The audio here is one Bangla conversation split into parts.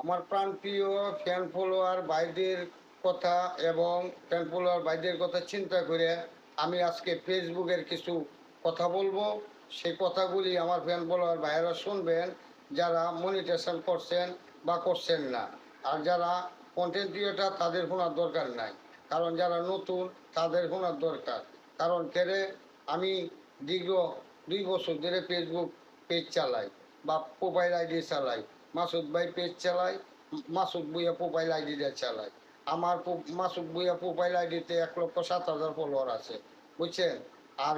আমার প্রাণপ্রিয় ফ্যান ফলোয়ার ভাইদের কথা এবং ফ্যান ফলোয়ার ভাইদের কথা চিন্তা করে আমি আজকে ফেসবুকের কিছু কথা বলবো। সেই কথাগুলি আমার ফ্যান ফলোয়ার ভাইয়েরা শুনবেন, যারা মনিটেশন করছেন বা করছেন না। আর যারা কন্টেন্ট ক্রিয়েটার তাদের শোনার দরকার নাই, কারণ যারা নতুন তাদের শোনার দরকার। কারণ কেড়ে আমি দীর্ঘ 2 বছর ধরে ফেসবুক পেজ চালাই বা প্রোফাইল আইডি চালাই। মাসুদ ভাই পেজ চালাই, মাসুদ ভুইয়া প্রোফাইল আইডিটা চালাই। আমার মাসুদ ভুইয়া প্রোফাইল আইডিতে 1,07,000 ফলোয়ার আছে, বুঝছেন। আর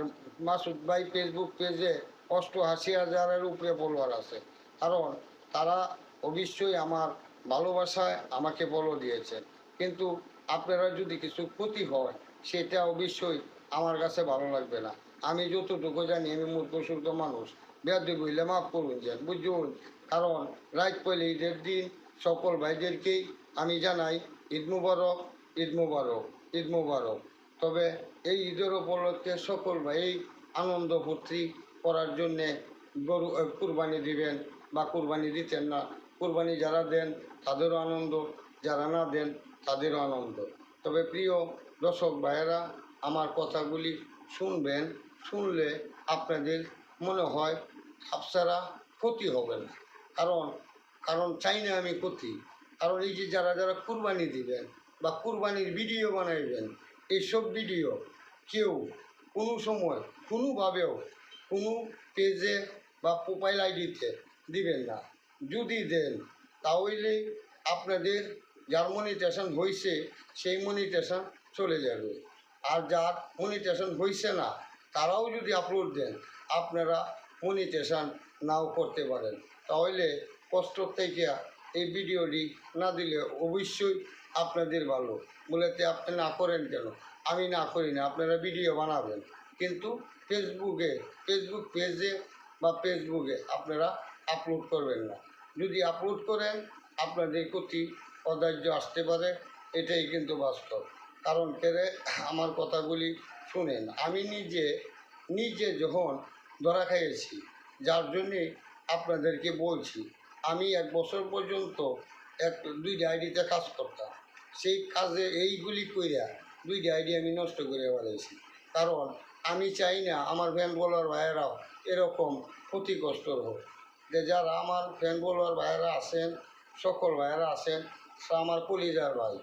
মাসুদ ভাই ফেসবুক পেজে 88,000-এর উপরে ফলোয়ার আছে। কারণ তারা অবশ্যই আমার ভালোবাসায় আমাকে ফলো দিয়েছেন। কিন্তু আপনারা যদি কিছু ক্ষতি হয় সেটা অবশ্যই আমার কাছে ভালো লাগবে না। আমি যতটুকু জানি, আমি মূর্খ সূর্খ মানুষ, বেয়াদবি বললে মাফ করুন যেন, বুঝুন। কারণ রাইট পয়লে ঈদের দিন সকল ভাইদেরকেই আমি জানাই ঈদ মুবারক, ঈদ মুবারক, ঈদ মুবারক। তবে এই ঈদের উপলক্ষে সকল ভাই আনন্দ ফুর্তি করার জন্যে গরু কুরবানি দিবেন বা কুরবানি দিতেন না। কুরবানি যারা দেন তাদেরও আনন্দ, যারা না দেন তাদেরও আনন্দ। তবে প্রিয় দর্শক ভাইয়েরা, আমার কথাগুলি শুনবেন। শুনলে আপনাদের মনে হয় আপনারা ক্ষতি হবে না। কারণ কারণ চাই না আমি ক্ষতি। কারণ এই যে যারা যারা কুরবানি দিবেন বা কুরবানির ভিডিও বানাইবেন, এইসব ভিডিও কেউ কোনো সময় কোনোভাবেও কোনো পেজে বা প্রোফাইল আইডিতে দিবেন না। যদি দেন তাহলে আপনাদের যার মনিটেশন হয়েছে সেই মনিটেশন চলে যাবে। আর যার মনিটেশন হয়েছে না তারাও যদি আপলোড দেন, আপনারা মনিটেশন নাও করতে পারেন। তাহলে কষ্ট থেকে এই ভিডিওটি না দিলে অবশ্যই আপনাদের ভালো। বলেতে আপনি না করেন কেন? আমি না করি না, আপনারা ভিডিও বানাবেন, কিন্তু ফেসবুক পেজে বা ফেসবুকে আপনারা আপলোড করবেন না। যদি আপলোড করেন আপনাদের প্রতি অদার্য আসতে পারে, এটাই কিন্তু বাস্তব। কারণ কেড়ে আমার কথাগুলি শুনেন। আমি নিজে যখন ধরা খাইয়েছি, যার জন্যে আপনাদেরকে বলছি। আমি 1 বছর পর্যন্ত 2টা আইডিতে কাজ করতাম। সেই কাজে এইগুলি কইরা 2টা আইডি আমি নষ্ট করে বেড়াইছি। কারণ আমি চাই না আমার ফ্যান ফলোয়ার ভাইয়েরাও এরকম ক্ষতিগ্রস্ত হোক। যে যারা আমার ফ্যান ফলোয়ার ভাইয়েরা আছেন, সকল ভাইয়েরা আছেন, সে আমার কলিজার ভাই।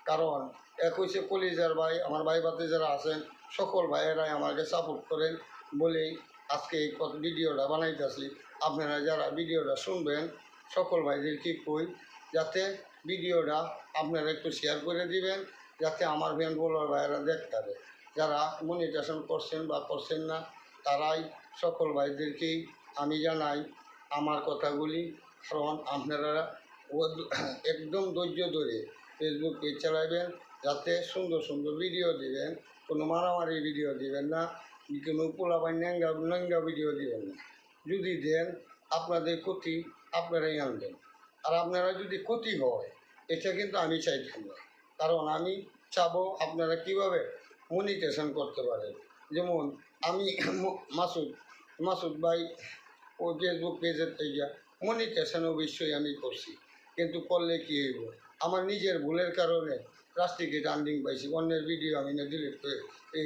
কারণ এক হচ্ছে কলিজার ভাই, আমার ভাই ভাতে যারা আছেন সকল ভাইয়েরাই আমাকে সাপোর্ট করেন বলেই আজকে এই ভিডিওটা বানাইতেছি। আপনারা যারা ভিডিওটা শুনবেন সকল ভাইদেরকে কই যাতে ভিডিওটা আপনারা একটু শেয়ার করে দিবেন, যাতে আমার ফ্যান ফলোয়ার ভাইয়েরা দেখতে পারে। যারা মনিটেশন করছেন বা করছেন না তারাই সকল ভাইদেরকেই আমি জানাই আমার কথাগুলি। কারণ আপনারা একদম ধৈর্য ধরে ফেসবুক পেজ চালাবেন, যাতে সুন্দর সুন্দর ভিডিও দিবেন, কোনো মারামারি ভিডিও দিবেন না, কোনো পোলাপাই ন্যাঙ্গা ভিডিও দিবেন না। যদি দেন আপনাদের ক্ষতি আপনারাই আনবেন। আর আপনারা যদি ক্ষতি হয় এটা কিন্তু আমি চাইতাম না। কারণ আমি চাবো আপনারা কিভাবে মনিটেশন করতে পারেন। যেমন আমি মাসুদ ভাই ও ফেসবুক পেজের থেকে মনিটেশন অবশ্যই আমি করছি, কিন্তু করলে কী হইব, আমার নিজের ভুলের কারণে রাস্টিকেট আর্নিং পাইছি। অন্যের ভিডিও আমি না ডিলিট করে এই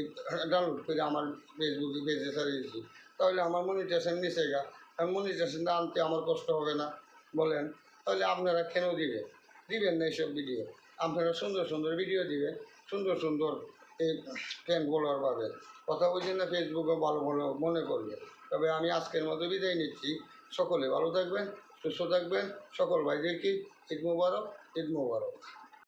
ডাউনলোড করে আমার ফেসবুকে পেজে ছাড়িয়েছি, তাহলে আমার মনিটেশন নিচে গা। মনিটেশনটা আনতে আমার কষ্ট হবে না বলেন? তাহলে আপনারা কেন দিবেন না এইসব ভিডিও? আপনারা সুন্দর সুন্দর ভিডিও দিবেন, সুন্দর সুন্দর এই ফ্যান ফলোয়ার পাবেন। কথা বলছেন না, ফেসবুকে ভালো ভালো মনে করবে। তবে আমি আজকের মতো বিদায় নিচ্ছি। সকলে ভালো থাকবেন, সুস্থ থাকবেন। সকল ভাইদেরকে ঈদ মুবারক, ঈদ মুবারক।